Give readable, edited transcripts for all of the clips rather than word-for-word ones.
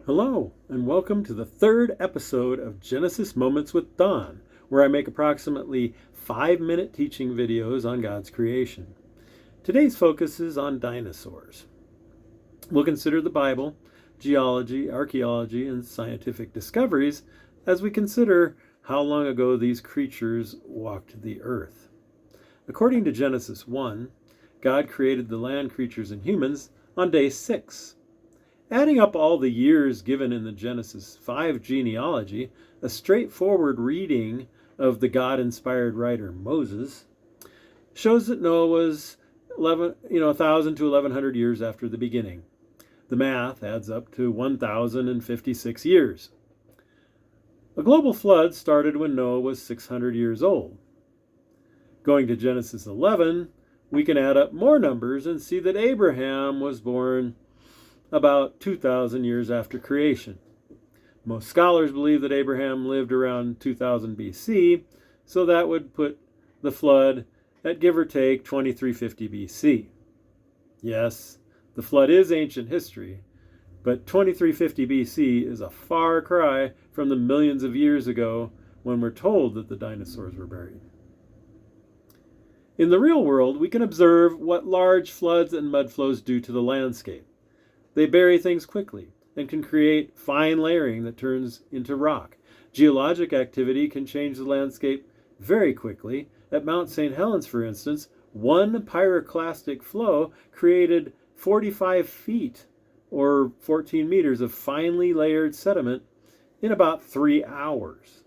Hello, and welcome to the third episode of Genesis Moments with Don, where I make approximately 5-minute teaching videos on God's creation. Today's focus is on dinosaurs. We'll consider the Bible, geology, archaeology, and scientific discoveries as we consider how long ago these creatures walked the earth. According to Genesis 1, God created the land creatures and humans on day 6. Adding up all the years given in the Genesis 5 genealogy, a straightforward reading of the God-inspired writer Moses, shows that Noah was 1,000 to 1,100 years after the beginning. The math adds up to 1,056 years. A global flood started when Noah was 600 years old. Going to Genesis 11, we can add up more numbers and see that Abraham was born about 2,000 years after creation. Most scholars believe that Abraham lived around 2000 BC, so that would put the flood at give or take 2350 BC. Yes, the flood is ancient history, but 2350 BC is a far cry from the millions of years ago when we're told that the dinosaurs were buried. In the real world, we can observe what large floods and mud flows do to the landscape. They bury things quickly and can create fine layering that turns into rock. Geologic activity can change the landscape very quickly. At Mount St. Helens, for instance, one pyroclastic flow created 45 feet or 14 meters of finely layered sediment in about 3 hours.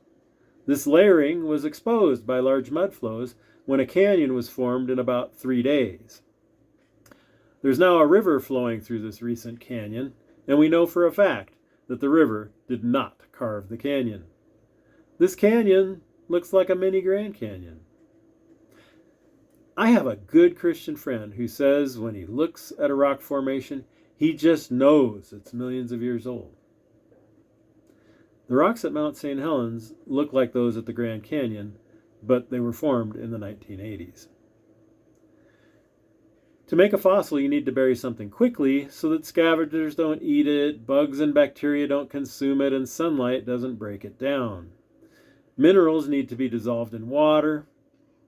This layering was exposed by large mud flows when a canyon was formed in about 3 days. There's now a river flowing through this recent canyon, and we know for a fact that the river did not carve the canyon. This canyon looks like a mini Grand Canyon. I have a good Christian friend who says when he looks at a rock formation, he just knows it's millions of years old. The rocks at Mount St. Helens look like those at the Grand Canyon, but they were formed in the 1980s. To make a fossil, you need to bury something quickly so that scavengers don't eat it, bugs and bacteria don't consume it, and sunlight doesn't break it down. Minerals need to be dissolved in water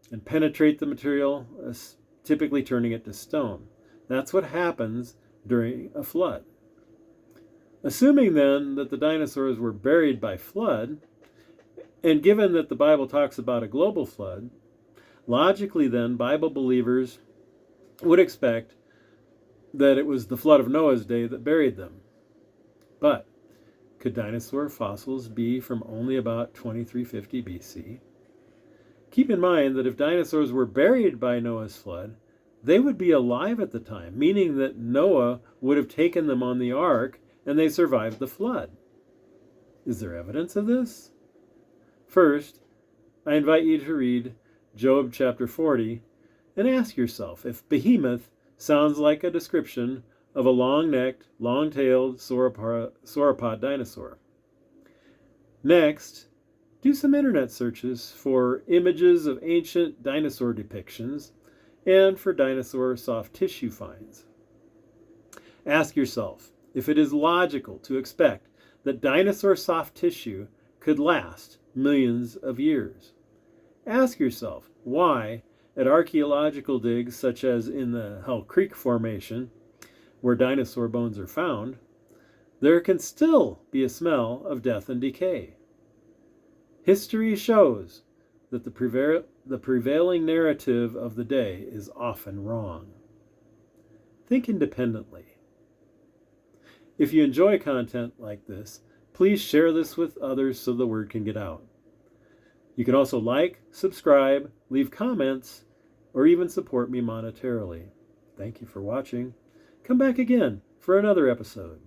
and penetrate the material, typically turning it to stone. That's what happens during a flood. Assuming then that the dinosaurs were buried by flood, and given that the Bible talks about a global flood, logically then Bible believers would expect that it was the flood of Noah's day that buried them. But could dinosaur fossils be from only about 2350 BC? Keep in mind that if dinosaurs were buried by Noah's flood, they would be alive at the time, meaning that Noah would have taken them on the ark and they survived the flood. Is there evidence of this? First, I invite you to read Job chapter 40 and ask yourself if behemoth sounds like a description of a long-necked, long-tailed sauropod dinosaur. Next, do some internet searches for images of ancient dinosaur depictions and for dinosaur soft tissue finds. Ask yourself if it is logical to expect that dinosaur soft tissue could last millions of years. Ask yourself why at archaeological digs such as in the Hell Creek Formation, where dinosaur bones are found, there can still be a smell of death and decay. History shows that the prevailing narrative of the day is often wrong. Think independently. If you enjoy content like this, please share this with others so the word can get out. You can also like, subscribe, leave comments, or even support me monetarily. Thank you for watching. Come back again for another episode.